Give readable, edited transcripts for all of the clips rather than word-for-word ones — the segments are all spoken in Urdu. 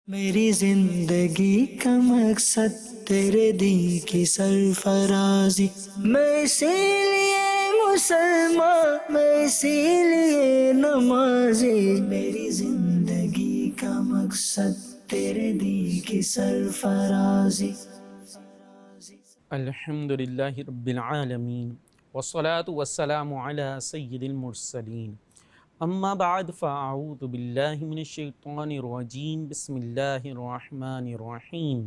میری زندگی کا مقصد تیرے دین کی سرفرازی، میں اسی لیے مسلمان، میں اسی لیے نمازی، میری زندگی کا مقصد تیرے دین کی سرفرازی۔ الحمدللہ رب العالمین والصلاة والسلام علی سید المرسلین، اما بعد فاعوذ باللہ من الشیطان الرجیم، بسم اللہ الرحمن الرحیم۔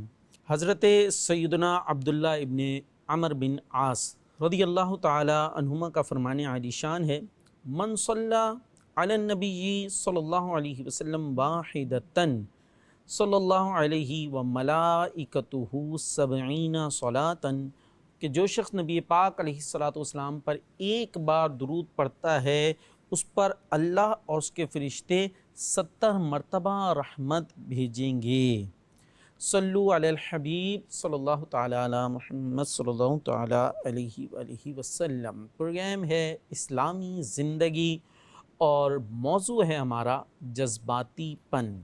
حضرت سیدنا عبداللہ ابن عمر بن عاص رضی اللہ تعالی عنہما کا فرمان عالی شان ہے، من صلی علی النبی صلی اللہ علیہ وسلم واحدتاً صلی اللہ علیہ وملائکتہ 70 صلاۃً، کہ جو شخص نبی پاک علیہ الصلاۃ والسلام پر ایک بار درود پڑھتا ہے اس پر اللہ اور اس کے فرشتے 70 مرتبہ رحمت بھیجیں گے۔ صلو علی الحبیب صلی اللہ تعالی علی محمد صلی اللہ تعالی علیہ وآلہ وسلم۔ پروگرام ہے اسلامی زندگی اور موضوع ہے ہمارا جذباتی پن۔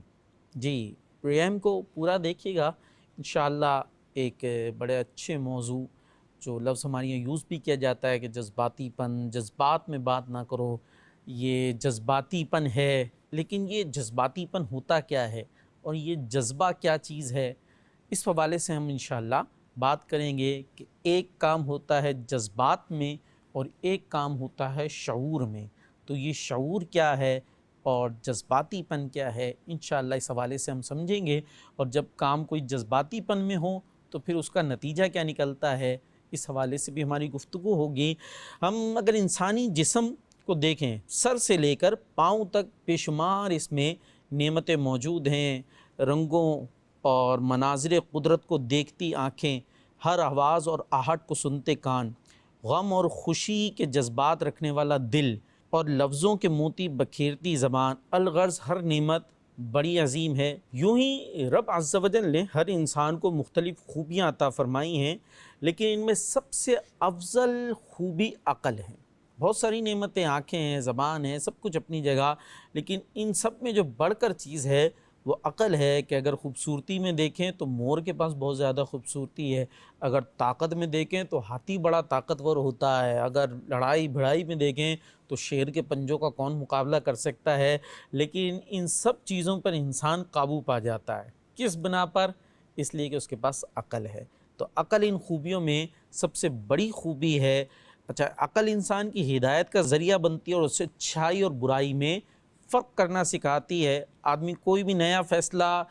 جی، پروگرام کو پورا دیکھیے گا، انشاءاللہ ایک بڑے اچھے موضوع جو لفظ ہمارے یہاں یوز بھی کیا جاتا ہے کہ جذباتی پن، جذبات میں بات نہ کرو، یہ جذباتی پن ہے، لیکن یہ جذباتی پن ہوتا کیا ہے اور یہ جذبہ کیا چیز ہے، اس حوالے سے ہم انشاءاللہ بات کریں گے کہ ایک کام ہوتا ہے جذبات میں اور ایک کام ہوتا ہے شعور میں۔ تو یہ شعور کیا ہے اور جذباتی پن کیا ہے، انشاءاللہ اس حوالے سے ہم سمجھیں گے، اور جب کام کوئی جذباتی پن میں ہو تو پھر اس کا نتیجہ کیا نکلتا ہے، اس حوالے سے بھی ہماری گفتگو ہوگی۔ ہم اگر انسانی جسم کو دیکھیں، سر سے لے کر پاؤں تک بے شمار اس میں نعمتیں موجود ہیں، رنگوں اور مناظر قدرت کو دیکھتی آنکھیں، ہر آواز اور آہٹ کو سنتے کان، غم اور خوشی کے جذبات رکھنے والا دل، اور لفظوں کے موتی بکھیرتی زبان، الغرض ہر نعمت بڑی عظیم ہے۔ یوں ہی رب عز و جل نے ہر انسان کو مختلف خوبیاں عطا فرمائی ہیں، لیکن ان میں سب سے افضل خوبی عقل ہے۔ بہت ساری نعمتیں، آنکھیں ہیں، زبان ہے، سب کچھ اپنی جگہ، لیکن ان سب میں جو بڑھ کر چیز ہے وہ عقل ہے۔ کہ اگر خوبصورتی میں دیکھیں تو مور کے پاس بہت زیادہ خوبصورتی ہے، اگر طاقت میں دیکھیں تو ہاتھی بڑا طاقتور ہوتا ہے، اگر لڑائی بھڑائی میں دیکھیں تو شیر کے پنجوں کا کون مقابلہ کر سکتا ہے، لیکن ان سب چیزوں پر انسان قابو پا جاتا ہے۔ کس بنا پر؟ اس لیے کہ اس کے پاس عقل ہے۔ تو عقل ان خوبیوں میں سب سے بڑی خوبی ہے۔ اچھا، عقل انسان کی ہدایت کا ذریعہ بنتی ہے اور اسے اچھائی اور برائی میں فرق کرنا سکھاتی ہے۔ آدمی کوئی بھی نیا فیصلہ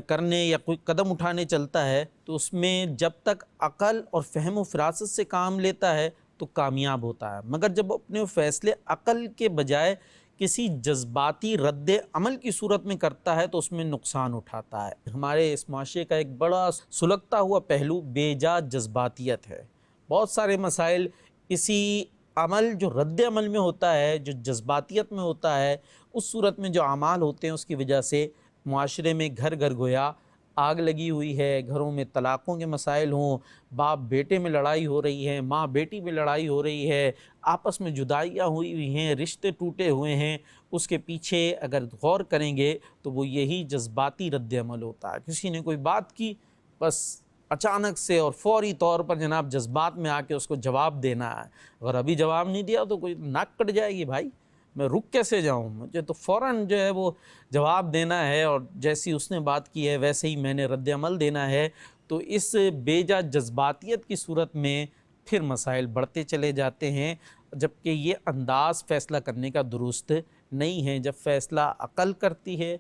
کرنے یا کوئی قدم اٹھانے چلتا ہے تو اس میں جب تک عقل اور فہم و فراست سے کام لیتا ہے تو کامیاب ہوتا ہے، مگر جب اپنے فیصلے عقل کے بجائے کسی جذباتی رد عمل کی صورت میں کرتا ہے تو اس میں نقصان اٹھاتا ہے۔ ہمارے اس معاشرے کا ایک بڑا سلگتا ہوا پہلو بے جا جذباتیت ہے۔ بہت سارے مسائل اسی عمل جو رد عمل میں ہوتا ہے، جو جذباتیت میں ہوتا ہے، اس صورت میں جو اعمال ہوتے ہیں اس کی وجہ سے معاشرے میں گھر گھر گویا آگ لگی ہوئی ہے۔ گھروں میں طلاقوں کے مسائل ہوں، باپ بیٹے میں لڑائی ہو رہی ہے، ماں بیٹی میں لڑائی ہو رہی ہے، آپس میں جدائیاں ہوئی ہوئی ہیں، رشتے ٹوٹے ہوئے ہیں، اس کے پیچھے اگر غور کریں گے تو وہ یہی جذباتی رد عمل ہوتا ہے۔ کسی نے کوئی بات کی، بس اچانک سے اور فوری طور پر جناب جذبات میں آ کے اس کو جواب دینا ہے۔ اگر ابھی جواب نہیں دیا تو کوئی ناک کٹ جائے گی، بھائی میں رک کیسے جاؤں، مجھے تو فوراً جو ہے وہ جواب دینا ہے، اور جیسی اس نے بات کی ہے ویسے ہی میں نے رد عمل دینا ہے۔ تو اس بے جا جذباتیت کی صورت میں پھر مسائل بڑھتے چلے جاتے ہیں، جبکہ یہ انداز فیصلہ کرنے کا درست نہیں ہے۔ جب فیصلہ عقل کرتی ہے،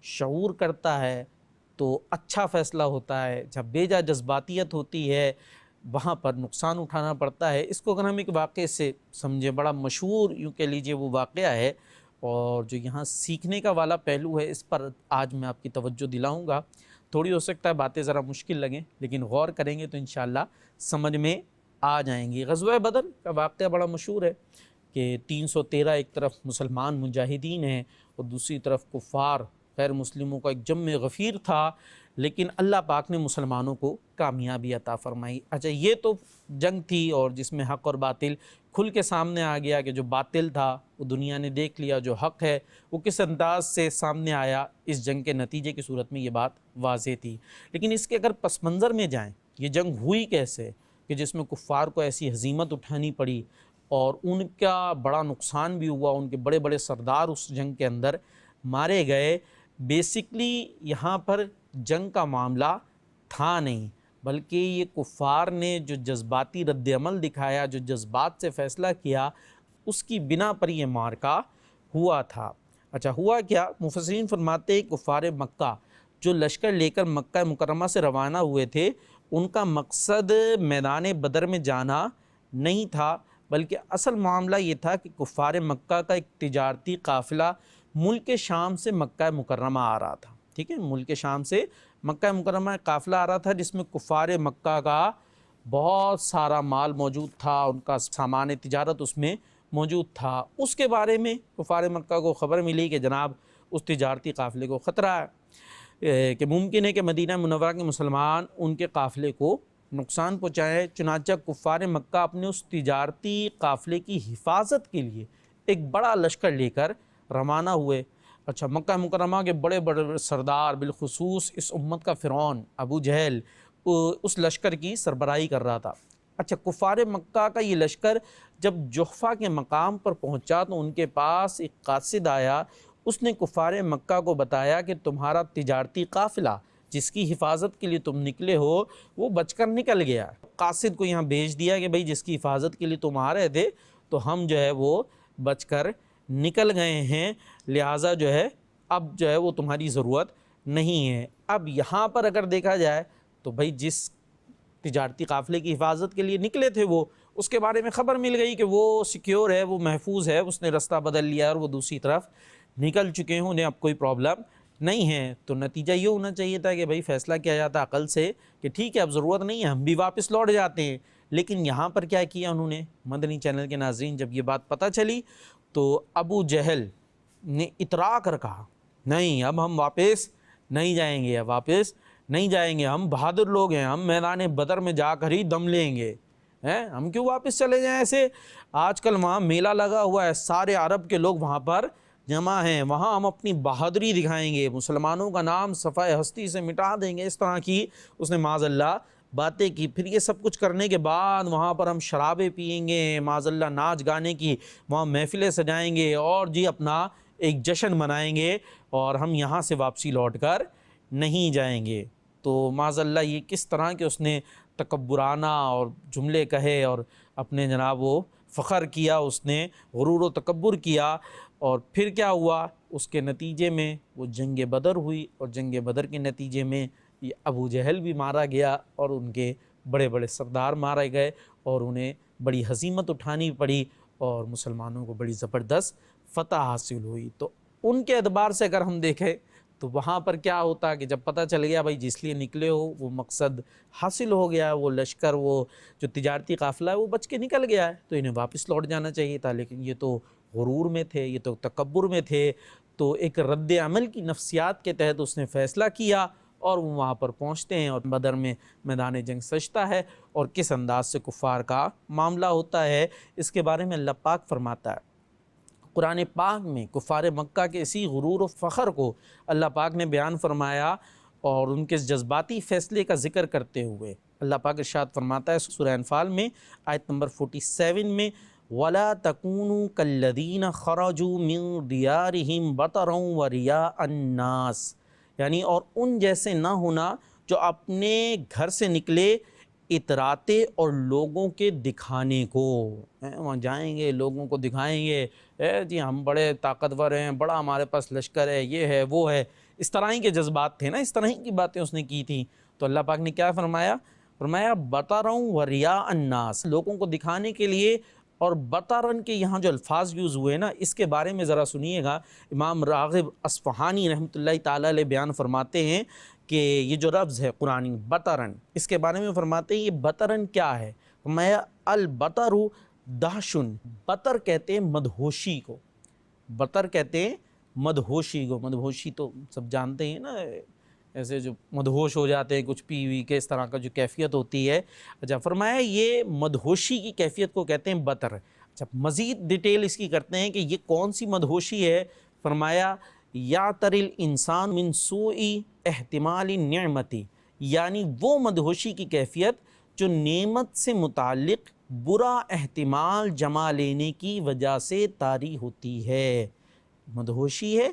شعور کرتا ہے تو اچھا فیصلہ ہوتا ہے۔ جب بے جا جذباتیت ہوتی ہے وہاں پر نقصان اٹھانا پڑتا ہے۔ اس کو اگر ہم ایک واقعے سے سمجھیں، بڑا مشہور یوں کہہ لیجئے وہ واقعہ ہے، اور جو یہاں سیکھنے کا والا پہلو ہے اس پر آج میں آپ کی توجہ دلاؤں گا۔ تھوڑی ہو سکتا ہے باتیں ذرا مشکل لگیں، لیکن غور کریں گے تو انشاءاللہ سمجھ میں آ جائیں گی۔ غزوہ بدر کا واقعہ بڑا مشہور ہے کہ 313 ایک طرف مسلمان مجاہدین ہیں اور دوسری طرف کفار غیر مسلموں کا ایک جم غفیر تھا، لیکن اللہ پاک نے مسلمانوں کو کامیابی عطا فرمائی۔ اچھا، یہ تو جنگ تھی اور جس میں حق اور باطل کھل کے سامنے آ گیا کہ جو باطل تھا وہ دنیا نے دیکھ لیا، جو حق ہے وہ کس انداز سے سامنے آیا۔ اس جنگ کے نتیجے کی صورت میں یہ بات واضح تھی۔ لیکن اس کے اگر پس منظر میں جائیں، یہ جنگ ہوئی کیسے کہ جس میں کفار کو ایسی ہزیمت اٹھانی پڑی اور ان کا بڑا نقصان بھی ہوا، ان کے بڑے بڑے سردار اس جنگ کے اندر مارے گئے۔ بیسکلی یہاں پر جنگ کا معاملہ تھا نہیں، بلکہ یہ کفار نے جو جذباتی رد عمل دکھایا، جو جذبات سے فیصلہ کیا، اس کی بنا پر یہ معرکہ ہوا تھا۔ اچھا ہوا کیا؟ مفسرین فرماتے ہیں کفار مکہ جو لشکر لے کر مکہ مکرمہ سے روانہ ہوئے تھے، ان کا مقصد میدان بدر میں جانا نہیں تھا، بلکہ اصل معاملہ یہ تھا کہ کفار مکہ کا ایک تجارتی قافلہ ملک شام سے مکہ مکرمہ آ رہا تھا۔ ٹھیک ہے، ملک شام سے مکہ مکرمہ ایک قافلہ آ رہا تھا جس میں کفار مکہ کا بہت سارا مال موجود تھا، ان کا سامان تجارت اس میں موجود تھا۔ اس کے بارے میں کفار مکہ کو خبر ملی کہ جناب اس تجارتی قافلے کو خطرہ ہے، کہ ممکن ہے کہ مدینہ منورہ کے مسلمان ان کے قافلے کو نقصان پہنچائیں۔ چنانچہ کفار مکہ اپنے اس تجارتی قافلے کی حفاظت کے لیے ایک بڑا لشکر لے کر روانہ ہوئے۔ اچھا مکہ مکرمہ کے بڑے بڑے سردار، بالخصوص اس امت کا فرعون ابو جہل، اس لشکر کی سربراہی کر رہا تھا۔ اچھا کفار مکہ کا یہ لشکر جب جحفہ کے مقام پر پہنچا تو ان کے پاس ایک قاصد آیا، اس نے کفار مکہ کو بتایا کہ تمہارا تجارتی قافلہ جس کی حفاظت کے لیے تم نکلے ہو وہ بچ کر نکل گیا۔ قاصد کو یہاں بھیج دیا کہ بھئی جس کی حفاظت کے لیے تم آ رہے تھے تو ہم جو ہے وہ بچ کر نکل گئے ہیں، لہٰذا جو ہے اب جو ہے وہ تمہاری ضرورت نہیں ہے۔ اب یہاں پر اگر دیکھا جائے تو بھئی جس تجارتی قافلے کی حفاظت کے لیے نکلے تھے وہ، اس کے بارے میں خبر مل گئی کہ وہ سیکیور ہے، وہ محفوظ ہے، اس نے رستہ بدل لیا اور وہ دوسری طرف نکل چکے ہیں، انہیں اب کوئی پرابلم نہیں ہے، تو نتیجہ یہ ہونا چاہیے تھا کہ بھئی فیصلہ کیا جاتا عقل سے کہ ٹھیک ہے اب ضرورت نہیں ہے، ہم بھی واپس لوٹ جاتے ہیں۔ لیکن یہاں پر کیا کیا انہوں نے؟ مدنی چینل کے ناظرین جب یہ بات پتہ چلی تو ابو جہل نے اترا کر کہا نہیں اب ہم واپس نہیں جائیں گے، اب واپس نہیں جائیں گے، ہم بہادر لوگ ہیں، ہم میدان بدر میں جا کر ہی دم لیں گے، ہم کیوں واپس چلے جائیں ایسے؟ آج کل وہاں میلہ لگا ہوا ہے، سارے عرب کے لوگ وہاں پر جمع ہیں، وہاں ہم اپنی بہادری دکھائیں گے، مسلمانوں کا نام صفحہ ہستی سے مٹا دیں گے۔ اس طرح کی اس نے معاذ اللہ باتیں کی۔ پھر یہ سب کچھ کرنے کے بعد وہاں پر ہم شرابیں پئیں گے، معاذ اللہ ناچ گانے کی وہاں محفلیں سجائیں گے اور جی اپنا ایک جشن منائیں گے، اور ہم یہاں سے واپسی لوٹ کر نہیں جائیں گے۔ تو معاذ اللہ یہ کس طرح کہ اس نے تکبرانہ اور جملے کہے اور اپنے جناب وہ فخر کیا، اس نے غرور و تکبر کیا، اور پھر کیا ہوا؟ اس کے نتیجے میں وہ جنگ بدر ہوئی، اور جنگ بدر کے نتیجے میں یہ ابو جہل بھی مارا گیا اور ان کے بڑے بڑے سردار مارے گئے، اور انہیں بڑی ہزیمت اٹھانی پڑی اور مسلمانوں کو بڑی زبردست فتح حاصل ہوئی۔ تو ان کے اعتبار سے اگر ہم دیکھیں تو وہاں پر کیا ہوتا کہ جب پتہ چل گیا بھائی جس لیے نکلے ہو وہ مقصد حاصل ہو گیا، وہ لشکر، وہ جو تجارتی قافلہ ہے وہ بچ کے نکل گیا ہے، تو انہیں واپس لوٹ جانا چاہیے تھا، لیکن یہ تو غرور میں تھے، یہ تو تکبر میں تھے۔ تو ایک رد عمل کی نفسیات کے تحت اس نے فیصلہ کیا اور وہ وہاں پر پہنچتے ہیں، اور بدر میں میدان جنگ سجتا ہے، اور کس انداز سے کفار کا معاملہ ہوتا ہے اس کے بارے میں اللہ پاک فرماتا ہے قرآن پاک میں۔ کفار مکہ کے اسی غرور و فخر کو اللہ پاک نے بیان فرمایا، اور ان کے جذباتی فیصلے کا ذکر کرتے ہوئے اللہ پاک ارشاد فرماتا ہے سورہ انفال میں آیت نمبر 47 میں وَلَا تَكُونُوا كَالَّذِينَ خَرَجُوا مِن دِيَارِهِمْ بَطَرًا وَرِيَاءَ النَّاسِ، یعنی اور ان جیسے نہ ہونا جو اپنے گھر سے نکلے اتراتے اور لوگوں کے دکھانے کو، وہاں جائیں گے لوگوں کو دکھائیں گے جی ہم بڑے طاقتور ہیں، بڑا ہمارے پاس لشکر ہے، یہ ہے وہ ہے، اس طرح ہی کے جذبات تھے نا، اس طرح ہی کی باتیں اس نے کی تھیں۔ تو اللہ پاک نے کیا فرمایا؟ فرمایا بطرًا وریاء الناس، لوگوں کو دکھانے کے لیے، اور بطرًا کے یہاں جو الفاظ یوز ہوئے نا اس کے بارے میں ذرا سنیے گا۔ امام راغب اصفہانی رحمۃ اللہ تعالیٰ علیہ بیان فرماتے ہیں کہ یہ جو لفظ ہے قرآنی بطرًا، اس کے بارے میں فرماتے ہیں یہ بطرًا کیا ہے؟ فرمایا البطر دہشن، بطر کہتے ہیں مدہوشی کو، بطر کہتے ہیں مدہوشی کو، مدہوشی تو سب جانتے ہیں نا، ایسے جو مدہوش ہو جاتے ہیں کچھ پی وی کے، اس طرح کا جو کیفیت ہوتی ہے۔ اچھا فرمایا یہ مدہوشی کی کیفیت کو کہتے ہیں بطر۔ اچھا مزید ڈیٹیل اس کی کرتے ہیں کہ یہ کون سی مدہوشی ہے. فرمایا یعتر الانسان من سوء احتمال النعمتی، یعنی وہ مدہوشی کی کیفیت جو نعمت سے متعلق برا احتمال جما لینے کی وجہ سے طاری ہوتی ہے. مدہوشی ہے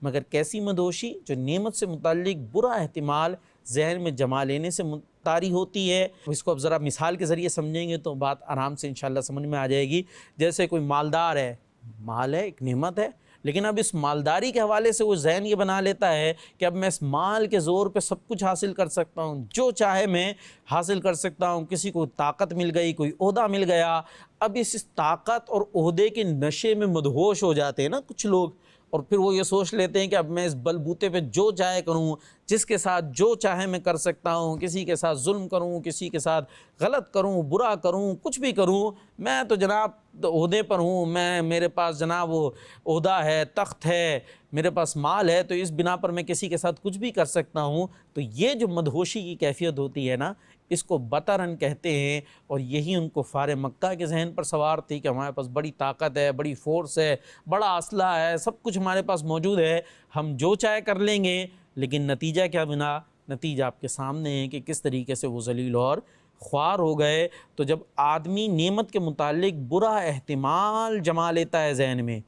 مگر کیسی مدہوشی؟ جو نعمت سے متعلق برا احتمال ذہن میں جما لینے سے طاری ہوتی ہے. اس کو اب ذرا مثال کے ذریعے سمجھیں گے تو بات آرام سے انشاءاللہ سمجھ میں آ جائے گی. جیسے کوئی مالدار ہے، مال ہے، ایک نعمت ہے، لیکن اب اس مالداری کے حوالے سے وہ ذہن یہ بنا لیتا ہے کہ اب میں اس مال کے زور پہ سب کچھ حاصل کر سکتا ہوں، جو چاہے میں حاصل کر سکتا ہوں. کسی کو طاقت مل گئی، کوئی عہدہ مل گیا، اب اس طاقت اور عہدے کے نشے میں مدہوش ہو جاتے ہیں نا کچھ لوگ، اور پھر وہ یہ سوچ لیتے ہیں کہ اب میں اس بل بوتے پہ جو چاہے کروں، جس کے ساتھ جو چاہے میں کر سکتا ہوں، کسی کے ساتھ ظلم کروں، کسی کے ساتھ غلط کروں، برا کروں، کچھ بھی کروں، میں تو جناب عہدے پر ہوں، میرے پاس جناب وہ عہدہ ہے، تخت ہے، میرے پاس مال ہے، تو اس بنا پر میں کسی کے ساتھ کچھ بھی کر سکتا ہوں. تو یہ جو مدہوشی کی کیفیت ہوتی ہے نا، اس کو بطرن کہتے ہیں. اور یہی ان کفار مکہ کے ذہن پر سوار تھی کہ ہمارے پاس بڑی طاقت ہے، بڑی فورس ہے، بڑا اسلحہ ہے، سب کچھ ہمارے پاس موجود ہے، ہم جو چاہے کر لیں گے. لیکن نتیجہ کیا بنا؟ نتیجہ آپ کے سامنے ہے کہ کس طریقے سے وہ ذلیل اور خوار ہو گئے. تو جب آدمی نعمت کے متعلق برا احتمال جما لیتا ہے ذہن میں،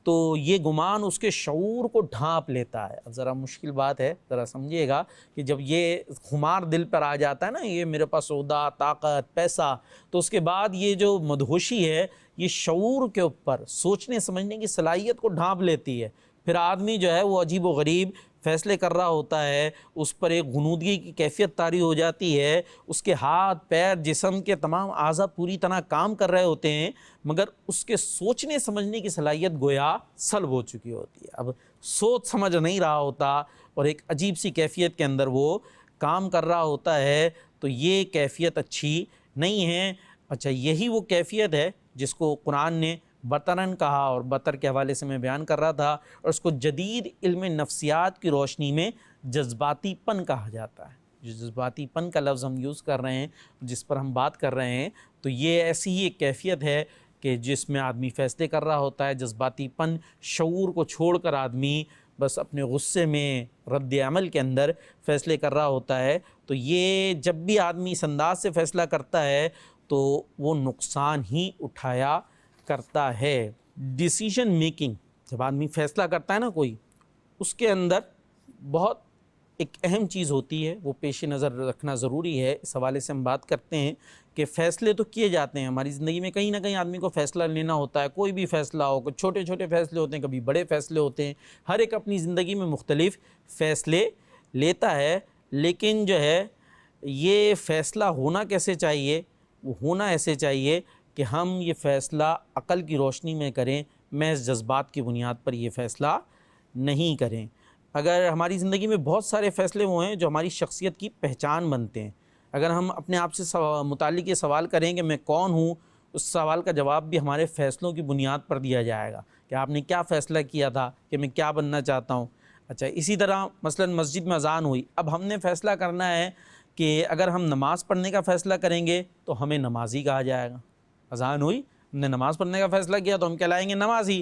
تو یہ گمان اس کے شعور کو ڈھانپ لیتا ہے. اب ذرا مشکل بات ہے، ذرا سمجھیے گا کہ جب یہ خمار دل پر آ جاتا ہے نا، یہ میرے پاس عہدہ، طاقت، پیسہ، تو اس کے بعد یہ جو مدہوشی ہے یہ شعور کے اوپر سوچنے سمجھنے کی صلاحیت کو ڈھانپ لیتی ہے. پھر آدمی جو ہے وہ عجیب و غریب فیصلے کر رہا ہوتا ہے، اس پر ایک غنودگی کی کیفیت طاری ہو جاتی ہے، اس کے ہاتھ پیر جسم کے تمام اعضاء پوری طرح کام کر رہے ہوتے ہیں، مگر اس کے سوچنے سمجھنے کی صلاحیت گویا سلب ہو چکی ہوتی ہے. اب سوچ سمجھ نہیں رہا ہوتا اور ایک عجیب سی کیفیت کے اندر وہ کام کر رہا ہوتا ہے. تو یہ کیفیت اچھی نہیں ہے. اچھا یہی وہ کیفیت ہے جس کو قرآن نے بطرن کہا، اور بطر کے حوالے سے میں بیان کر رہا تھا، اور اس کو جدید علم نفسیات کی روشنی میں جذباتی پن کہا جاتا ہے. جو جذباتی پن کا لفظ ہم یوز کر رہے ہیں، جس پر ہم بات کر رہے ہیں، تو یہ ایسی ہی ایک کیفیت ہے کہ جس میں آدمی فیصلے کر رہا ہوتا ہے. جذباتی پن، شعور کو چھوڑ کر آدمی بس اپنے غصے میں، رد عمل کے اندر فیصلے کر رہا ہوتا ہے. تو یہ جب بھی آدمی اس انداز سے فیصلہ کرتا ہے تو وہ نقصان ہی اٹھایا کرتا ہے. ڈیسیژن میکنگ، جب آدمی فیصلہ کرتا ہے نا کوئی، اس کے اندر بہت ایک اہم چیز ہوتی ہے، وہ پیش نظر رکھنا ضروری ہے. اس حوالے سے ہم بات کرتے ہیں کہ فیصلے تو کیے جاتے ہیں ہماری زندگی میں، کہیں نہ کہیں آدمی کو فیصلہ لینا ہوتا ہے. کوئی بھی فیصلہ ہو، کوئی چھوٹے چھوٹے فیصلے ہوتے ہیں، کبھی بڑے فیصلے ہوتے ہیں. ہر ایک اپنی زندگی میں مختلف فیصلے لیتا ہے. لیکن جو ہے یہ فیصلہ ہونا کیسے چاہیے؟ وہ ہونا ایسے چاہیے کہ ہم یہ فیصلہ عقل کی روشنی میں کریں، محض جذبات کی بنیاد پر یہ فیصلہ نہیں کریں. اگر ہماری زندگی میں بہت سارے فیصلے وہ ہیں جو ہماری شخصیت کی پہچان بنتے ہیں. اگر ہم اپنے آپ سے متعلق یہ سوال کریں کہ میں کون ہوں، اس سوال کا جواب بھی ہمارے فیصلوں کی بنیاد پر دیا جائے گا کہ آپ نے کیا فیصلہ کیا تھا کہ میں کیا بننا چاہتا ہوں. اچھا اسی طرح مثلا مسجد میں اذان ہوئی، اب ہم نے فیصلہ کرنا ہے کہ اگر ہم نماز پڑھنے کا فیصلہ کریں گے تو ہمیں نمازی کہا جائے گا. اذان ہوئی، ہم نے نماز پڑھنے کا فیصلہ کیا تو ہم کہلائیں گے نمازی،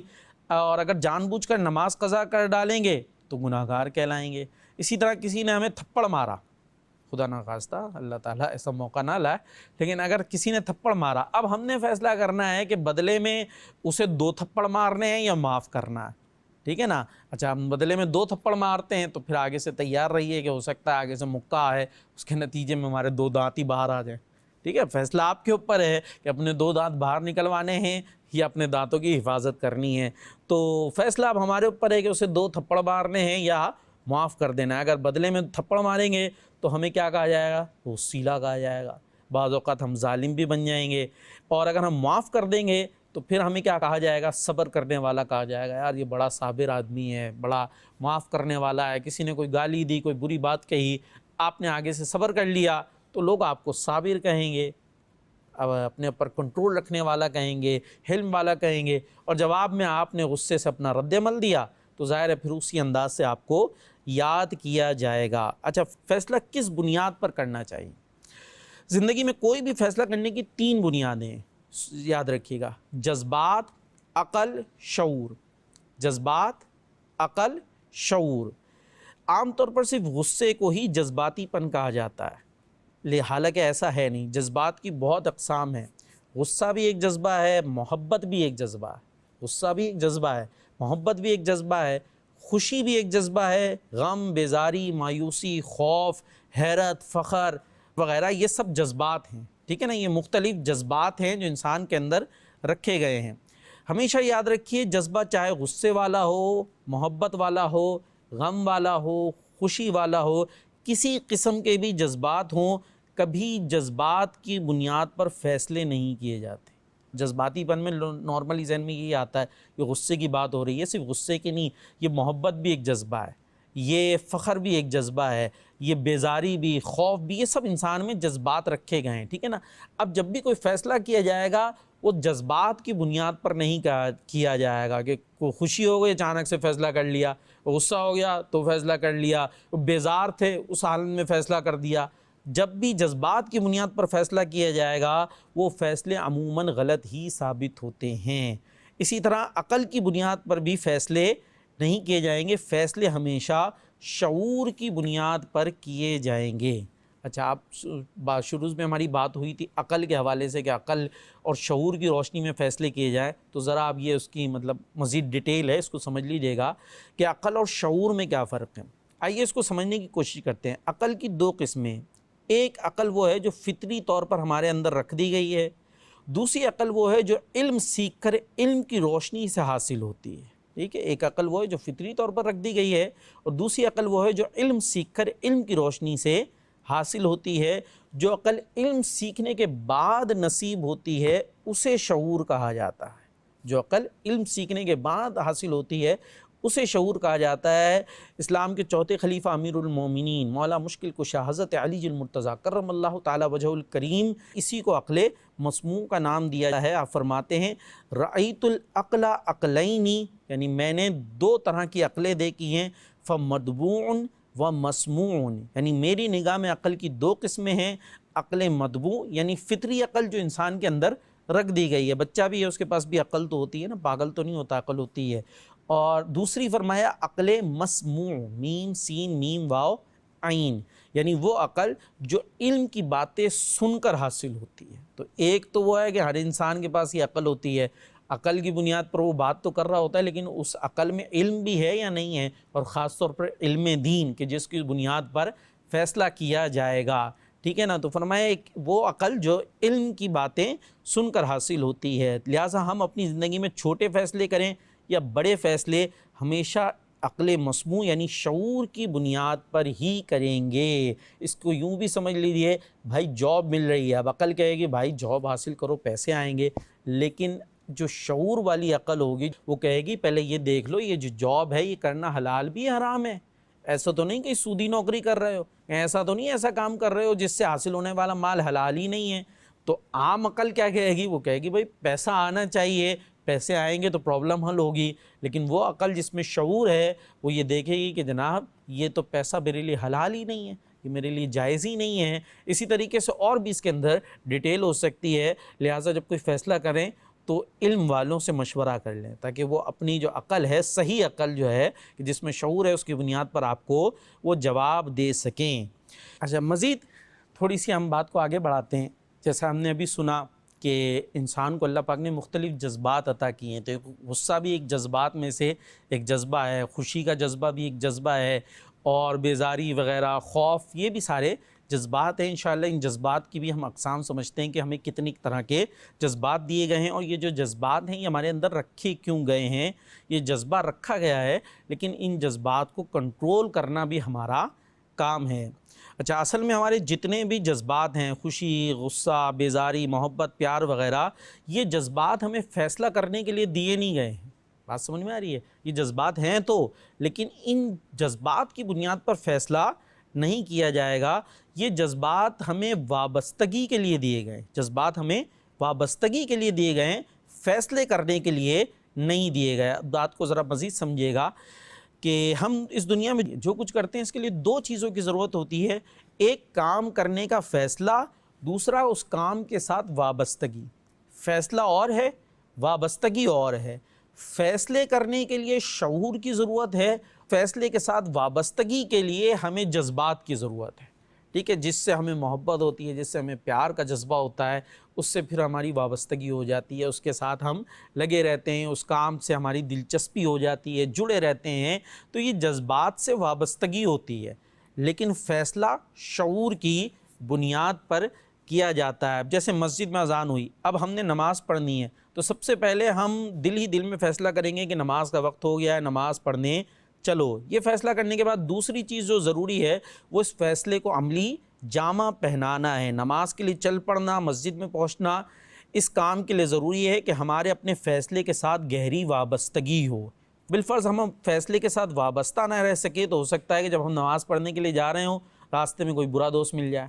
اور اگر جان بوجھ کر نماز قضا کر ڈالیں گے تو گناہ گار کہلائیں گے. اسی طرح کسی نے ہمیں تھپڑ مارا، خدا نخواستہ اللہ تعالیٰ ایسا موقع نہ لائے، لیکن اگر کسی نے تھپڑ مارا، اب ہم نے فیصلہ کرنا ہے کہ بدلے میں اسے 2 تھپڑ مارنے ہیں یا معاف کرنا ہے. ٹھیک ہے نا. اچھا ہم بدلے میں 2 تھپڑ مارتے ہیں تو پھر آگے سے تیار رہیے کہ ہو سکتا ہے آگے سے مکہ ہے، اس کے نتیجے میں ہمارے 2 دانت ہی باہر آ جائیں. ٹھیک ہے، فیصلہ آپ کے اوپر ہے کہ اپنے 2 دانت باہر نکلوانے ہیں یا اپنے دانتوں کی حفاظت کرنی ہے. تو فیصلہ اب ہمارے اوپر ہے کہ اسے 2 تھپڑ مارنے ہیں یا معاف کر دینا ہے. اگر بدلے میں تھپڑ ماریں گے تو ہمیں کیا کہا جائے گا؟ وہ سیلا کہا جائے گا. بعض اوقات ہم ظالم بھی بن جائیں گے. اور اگر ہم معاف کر دیں گے تو پھر ہمیں کیا کہا جائے گا؟ صبر کرنے والا کہا جائے گا. یار یہ بڑا صابر آدمی ہے، بڑا معاف کرنے والا ہے. کسی نے کوئی گالی دی، کوئی بری بات کہی، آپ نے آگے سے صبر کر لیا تو لوگ آپ کو صابر کہیں گے، اب اپنے اوپر کنٹرول رکھنے والا کہیں گے، حلم والا کہیں گے. اور جواب میں آپ نے غصے سے اپنا رد عمل دیا تو ظاہر ہے پھر اسی انداز سے آپ کو یاد کیا جائے گا. اچھا فیصلہ کس بنیاد پر کرنا چاہیے؟ زندگی میں کوئی بھی فیصلہ کرنے کی 3 بنیادیں ہیں. یاد رکھیے گا، جذبات، عقل، شعور، جذبات، عقل، شعور۔ عام طور پر صرف غصے کو ہی جذباتی پن کہا جاتا ہے، حالانکہ ایسا ہے نہیں۔ جذبات کی بہت اقسام ہیں، غصہ بھی ایک جذبہ ہے، محبت بھی ایک جذبہ ہے، غصہ بھی ایک جذبہ ہے، محبت بھی ایک جذبہ ہے، خوشی بھی ایک جذبہ ہے، غم، بیزاری، مایوسی، خوف، حیرت، فخر وغیرہ، یہ سب جذبات ہیں، ٹھیک ہے نا۔ یہ مختلف جذبات ہیں جو انسان کے اندر رکھے گئے ہیں۔ ہمیشہ یاد رکھیے، جذبہ چاہے غصے والا ہو، محبت والا ہو، غم والا ہو، خوشی والا ہو، کسی قسم کے بھی جذبات ہوں، کبھی جذبات کی بنیاد پر فیصلے نہیں کیے جاتے۔ جذباتی پن میں نارملی ذہن میں یہ آتا ہے کہ غصے کی بات ہو رہی ہے، صرف غصے کی نہیں، یہ محبت بھی ایک جذبہ ہے، یہ فخر بھی ایک جذبہ ہے، یہ بیزاری بھی، خوف بھی، یہ سب انسان میں جذبات رکھے گئے ہیں، ٹھیک ہے نا۔ اب جب بھی کوئی فیصلہ کیا جائے گا، وہ جذبات کی بنیاد پر نہیں کیا جائے گا کہ کوئی خوشی ہو گئی اچانک سے فیصلہ کر لیا، غصہ ہو گیا تو فیصلہ کر لیا، بیزار تھے اس حالت میں فیصلہ کر دیا۔ جب بھی جذبات کی بنیاد پر فیصلہ کیا جائے گا، وہ فیصلے عموماً غلط ہی ثابت ہوتے ہیں۔ اسی طرح عقل کی بنیاد پر بھی فیصلے نہیں کیے جائیں گے، فیصلے ہمیشہ شعور کی بنیاد پر کیے جائیں گے۔ اچھا، آپ شروع میں ہماری بات ہوئی تھی عقل کے حوالے سے کہ عقل اور شعور کی روشنی میں فیصلے کیے جائیں، تو ذرا آپ یہ اس کی مزید ڈیٹیل ہے، اس کو سمجھ لیجئے گا کہ عقل اور شعور میں کیا فرق ہے۔ آئیے اس کو سمجھنے کی کوشش کرتے ہیں۔ عقل کی دو قسمیں، ایک عقل وہ ہے جو فطری طور پر ہمارے اندر رکھ دی گئی ہے، دوسری عقل وہ ہے جو علم سیکھ کر علم کی روشنی سے حاصل ہوتی ہے، ٹھیک ہے۔ ایک عقل وہ ہے جو فطری طور پر رکھ دی گئی ہے، اور دوسری عقل وہ ہے جو علم سیکھ کر علم کی روشنی سے حاصل ہوتی ہے۔ جو عقل علم سیکھنے کے بعد نصیب ہوتی ہے اسے شعور کہا جاتا ہے، جو عقل علم سیکھنے کے بعد حاصل ہوتی ہے اسے شعور کہا جاتا ہے۔ اسلام کے چوتھے خلیفہ امیر المومنین مولا مشکل کشا حضرت علی المرتضیٰ کرم اللہ تعالی وجہہ الکریم، اسی کو عقل مسموع کا نام دیا ہے۔ آپ فرماتے ہیں رأیت العقل عقلین، یعنی میں نے دو طرح کی عقلیں دیکھی ہیں، فمطبوع و مسموع، یعنی میری نگاہ میں عقل کی دو قسمیں ہیں، عقل مطبوع یعنی فطری عقل جو انسان کے اندر رکھ دی گئی ہے، بچہ بھی ہے اس کے پاس بھی عقل تو ہوتی ہے نا، پاگل تو نہیں ہوتا، عقل ہوتی ہے۔ اور دوسری فرمایا عقل مسموع، میم سین میم واو عین، یعنی وہ عقل جو علم کی باتیں سن کر حاصل ہوتی ہے۔ تو ایک تو وہ ہے کہ ہر انسان کے پاس یہ عقل ہوتی ہے، عقل کی بنیاد پر وہ بات تو کر رہا ہوتا ہے، لیکن اس عقل میں علم بھی ہے یا نہیں ہے، اور خاص طور پر علم دین کہ جس کی بنیاد پر فیصلہ کیا جائے گا، ٹھیک ہے نا۔ تو فرمایا ایک وہ عقل جو علم کی باتیں سن کر حاصل ہوتی ہے، لہٰذا ہم اپنی زندگی میں چھوٹے فیصلے کریں یا بڑے فیصلے ہمیشہ عقل مسموع یعنی شعور کی بنیاد پر ہی کریں گے۔ اس کو یوں بھی سمجھ لیجیے، بھائی جاب مل رہی ہے، اب عقل کہے گی بھائی جاب حاصل کرو پیسے آئیں گے، لیکن جو شعور والی عقل ہوگی وہ کہے گی پہلے یہ دیکھ لو یہ جو جاب ہے یہ کرنا حلال بھی حرام ہے، ایسا تو نہیں کہ سودی نوکری کر رہے ہو، ایسا تو نہیں ایسا کام کر رہے ہو جس سے حاصل ہونے والا مال حلال ہی نہیں ہے۔ تو عام عقل کیا کہے گی؟ وہ کہے گی بھائی پیسہ آنا چاہیے، پیسے آئیں گے تو پرابلم حل ہوگی۔ لیکن وہ عقل جس میں شعور ہے وہ یہ دیکھے گی کہ جناب یہ تو پیسہ میرے لیے حلال ہی نہیں ہے، یہ میرے لیے جائز ہی نہیں ہے۔ اسی طریقے سے اور بھی اس کے اندر ڈیٹیل ہو سکتی ہے، لہٰذا جب کوئی فیصلہ کریں تو علم والوں سے مشورہ کر لیں تاکہ وہ اپنی جو عقل ہے، صحیح عقل جو ہے کہ جس میں شعور ہے، اس کی بنیاد پر آپ کو وہ جواب دے سکیں۔ اچھا، مزید تھوڑی سی ہم بات کو آگے بڑھاتے ہیں۔ جیسا ہم نے ابھی سنا کہ انسان کو اللہ پاک نے مختلف جذبات عطا کیے ہیں، تو غصہ بھی ایک جذبات میں سے ایک جذبہ ہے، خوشی کا جذبہ بھی ایک جذبہ ہے، اور بیزاری وغیرہ، خوف، یہ بھی سارے جذبات ہیں۔ انشاءاللہ ان جذبات کی بھی ہم اقسام سمجھتے ہیں کہ ہمیں کتنی طرح کے جذبات دیے گئے ہیں، اور یہ جو جذبات ہیں یہ ہمارے اندر رکھے کیوں گئے ہیں۔ یہ جذبہ رکھا گیا ہے، لیکن ان جذبات کو کنٹرول کرنا بھی ہمارا کام ہے۔ اچھا، اصل میں ہمارے جتنے بھی جذبات ہیں، خوشی، غصہ، بیزاری، محبت، پیار وغیرہ، یہ جذبات ہمیں فیصلہ کرنے کے لیے دیے نہیں گئے ہیں۔ بات سمجھ میں آ رہی ہے؟ یہ جذبات ہیں تو، لیکن ان جذبات کی بنیاد پر فیصلہ نہیں کیا جائے گا۔ یہ جذبات ہمیں وابستگی کے لیے دیے گئے، جذبات ہمیں وابستگی کے لیے دیے گئے، فیصلے کرنے کے لیے نہیں دیے گئے۔ بات کو ذرا مزید سمجھیے گا کہ ہم اس دنیا میں جو کچھ کرتے ہیں اس کے لیے دو چیزوں کی ضرورت ہوتی ہے، ایک کام کرنے کا فیصلہ، دوسرا اس کام کے ساتھ وابستگی۔ فیصلہ اور ہے، وابستگی اور ہے۔ فیصلے کرنے کے لیے شعور کی ضرورت ہے، فیصلے کے ساتھ وابستگی کے لیے ہمیں جذبات کی ضرورت ہے، ٹھیک ہے، جس سے ہمیں محبت ہوتی ہے، جس سے ہمیں پیار کا جذبہ ہوتا ہے، اس سے پھر ہماری وابستگی ہو جاتی ہے، اس کے ساتھ ہم لگے رہتے ہیں، اس کام سے ہماری دلچسپی ہو جاتی ہے، جڑے رہتے ہیں، تو یہ جذبات سے وابستگی ہوتی ہے۔ لیکن فیصلہ شعور کی بنیاد پر کیا جاتا ہے۔ جیسے مسجد میں اذان ہوئی، اب ہم نے نماز پڑھنی ہے، تو سب سے پہلے ہم دل ہی دل میں فیصلہ کریں گے کہ نماز کا وقت ہو گیا ہے، نماز پڑھنے چلو۔ یہ فیصلہ کرنے کے بعد دوسری چیز جو ضروری ہے وہ اس فیصلے کو عملی جامہ پہنانا ہے۔ نماز کے لیے چل پڑنا، مسجد میں پہنچنا، اس کام کے لیے ضروری ہے کہ ہمارے اپنے فیصلے کے ساتھ گہری وابستگی ہو۔ بالفرض ہم فیصلے کے ساتھ وابستہ نہ رہ سکے تو ہو سکتا ہے کہ جب ہم نماز پڑھنے کے لیے جا رہے ہوں، راستے میں کوئی برا دوست مل جائے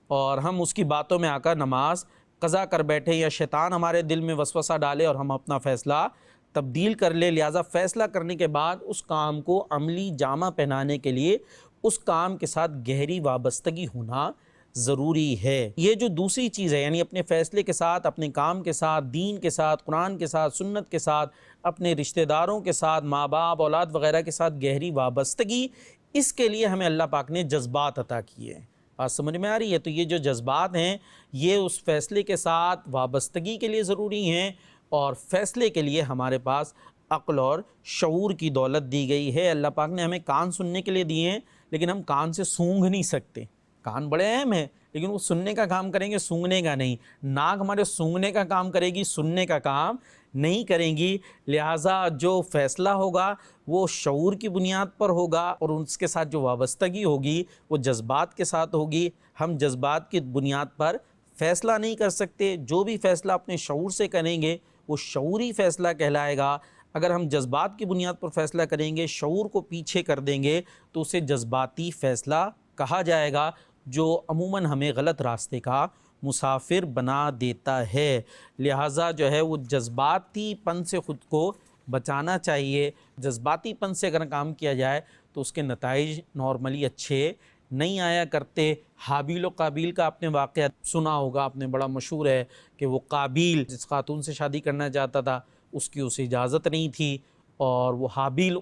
اور ہم اس کی باتوں میں آ کر نماز قضا کر بیٹھے، یا شیطان ہمارے دل میں وسوسہ ڈالے اور ہم اپنا فیصلہ تبدیل کر لے۔ لہٰذا فیصلہ کرنے کے بعد اس کام کو عملی جامہ پہنانے کے لیے اس کام کے ساتھ گہری وابستگی ہونا ضروری ہے۔ یہ جو دوسری چیز ہے، یعنی اپنے فیصلے کے ساتھ، اپنے کام کے ساتھ، دین کے ساتھ، قرآن کے ساتھ، سنت کے ساتھ، اپنے رشتہ داروں کے ساتھ، ماں باپ، اولاد وغیرہ کے ساتھ گہری وابستگی، اس کے لیے ہمیں اللہ پاک نے جذبات عطا کیے ہیں۔ بات سمجھ میں آ رہی ہے؟ تو یہ جو جذبات ہیں یہ اس فیصلے کے ساتھ وابستگی کے لیے ضروری ہیں، اور فیصلے کے لیے ہمارے پاس عقل اور شعور کی دولت دی گئی ہے۔ اللہ پاک نے ہمیں کان سننے کے لیے دیے ہیں، لیکن ہم کان سے سونگھ نہیں سکتے۔ کان بڑے اہم ہیں، لیکن وہ سننے کا کام کریں گے، سونگنے کا نہیں۔ ناک ہمارے سونگنے کا کام کرے گی، سننے کا کام نہیں کریں گی۔ لہٰذا جو فیصلہ ہوگا وہ شعور کی بنیاد پر ہوگا، اور اس کے ساتھ جو وابستگی ہوگی وہ جذبات کے ساتھ ہوگی۔ ہم جذبات کی بنیاد پر فیصلہ نہیں کر سکتے۔ جو بھی فیصلہ اپنے شعور سے کریں گے وہ شعوری فیصلہ کہلائے گا۔ اگر ہم جذبات کی بنیاد پر فیصلہ کریں گے، شعور کو پیچھے کر دیں گے، تو اسے جذباتی فیصلہ کہا جائے گا، جو عموماً ہمیں غلط راستے کا مسافر بنا دیتا ہے۔ لہٰذا جو ہے وہ جذباتی پن سے خود کو بچانا چاہیے۔ جذباتی پن سے اگر کام کیا جائے تو اس کے نتائج نارملی اچھے نہیں آیا کرتے۔ حابیل و قابیل کا آپ نے واقعہ سنا ہوگا، آپ نے، بڑا مشہور ہے کہ وہ قابیل جس خاتون سے شادی کرنا چاہتا تھا، اس کی اسے اجازت نہیں تھی، اور وہ حابیل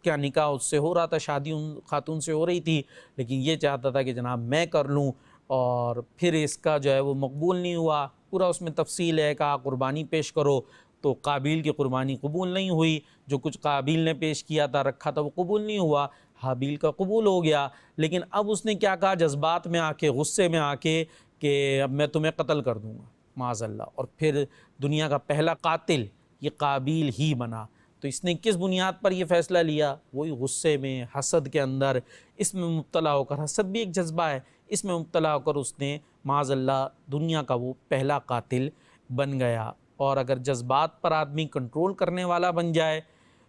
کیا نکاح اس سے ہو رہا تھا، شادی ان خاتون سے ہو رہی تھی، لیکن یہ چاہتا تھا کہ جناب میں کر لوں، اور پھر اس کا جو ہے وہ مقبول نہیں ہوا۔ پورا اس میں تفصیل ہے، کہا قربانی پیش کرو، تو قابیل کی قربانی قبول نہیں ہوئی۔ جو کچھ قابیل نے پیش کیا تھا، رکھا تھا، وہ قبول نہیں ہوا۔ حابیل کا قبول ہو گیا، لیکن اب اس نے کیا کہا جذبات میں آ کے، غصے میں آ کے، کہ اب میں تمہیں قتل کر دوں گا معاذ اللہ، اور پھر دنیا کا پہلا قاتل یہ قابیل ہی بنا۔ تو اس نے کس بنیاد پر یہ فیصلہ لیا؟ وہی غصے میں، حسد کے اندر، اس میں مبتلا ہو کر، حسد بھی ایک جذبہ ہے، اس میں مبتلا ہو کر اس نے معاذ اللہ دنیا کا وہ پہلا قاتل بن گیا۔ اور اگر جذبات پر آدمی کنٹرول کرنے والا بن جائے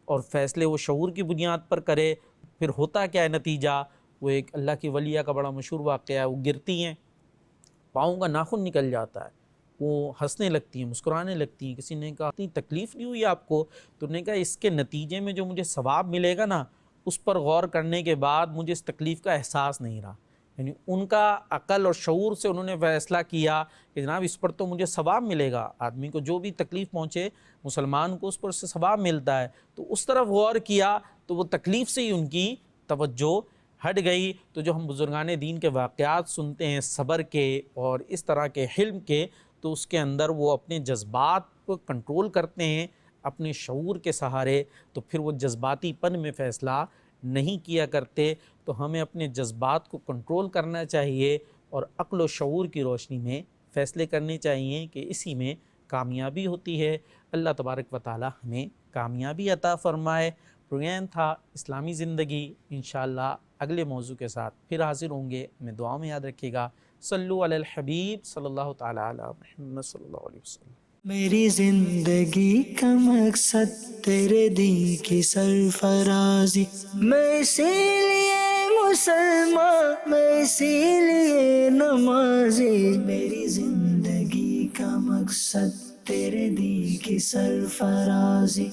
اور فیصلے وہ شعور کی بنیاد پر کرے، پھر ہوتا کیا ہے نتیجہ؟ وہ ایک اللہ کی ولیہ کا بڑا مشہور واقعہ ہے، وہ گرتی ہیں، پاؤں کا ناخن نکل جاتا ہے، وہ ہنسنے لگتی ہیں، مسکرانے لگتی ہیں۔ کسی نے کہا اتنی تکلیف نہیں ہوئی آپ کو؟ تو انہوں نے کہا اس کے نتیجے میں جو مجھے ثواب ملے گا نا، اس پر غور کرنے کے بعد مجھے اس تکلیف کا احساس نہیں رہا۔ یعنی ان کا عقل اور شعور سے انہوں نے فیصلہ کیا کہ جناب اس پر تو مجھے ثواب ملے گا، آدمی کو جو بھی تکلیف پہنچے مسلمان کو اس پر سے ثواب ملتا ہے، تو اس طرف غور کیا تو وہ تکلیف سے ہی ان کی توجہ ہٹ گئی۔ تو جو ہم بزرگان دین کے واقعات سنتے ہیں صبر کے اور اس طرح کے حلم کے، تو اس کے اندر وہ اپنے جذبات کو کنٹرول کرتے ہیں اپنے شعور کے سہارے، تو پھر وہ جذباتی پن میں فیصلہ نہیں کیا کرتے۔ تو ہمیں اپنے جذبات کو کنٹرول کرنا چاہیے اور عقل و شعور کی روشنی میں فیصلے کرنے چاہیے، کہ اسی میں کامیابی ہوتی ہے۔ اللہ تبارک و تعالی ہمیں کامیابی عطا فرمائے۔ پروگرام تھا اسلامی زندگی، انشاءاللہ اگلے موضوع کے ساتھ پھر حاضر ہوں گے۔ ہمیں دعاؤں میں یاد رکھیے گا۔ صلو علی الحبیب صلی اللہ تعالی علی محمد صلی اللہ علیہ وسلم۔ میری زندگی کا مقصد تیرے دین کی سرفرازی، میں اسی لیے مسلمان، میں اسی لیے نمازی۔ میری زندگی کا مقصد تیرے دین کی سرفرازی۔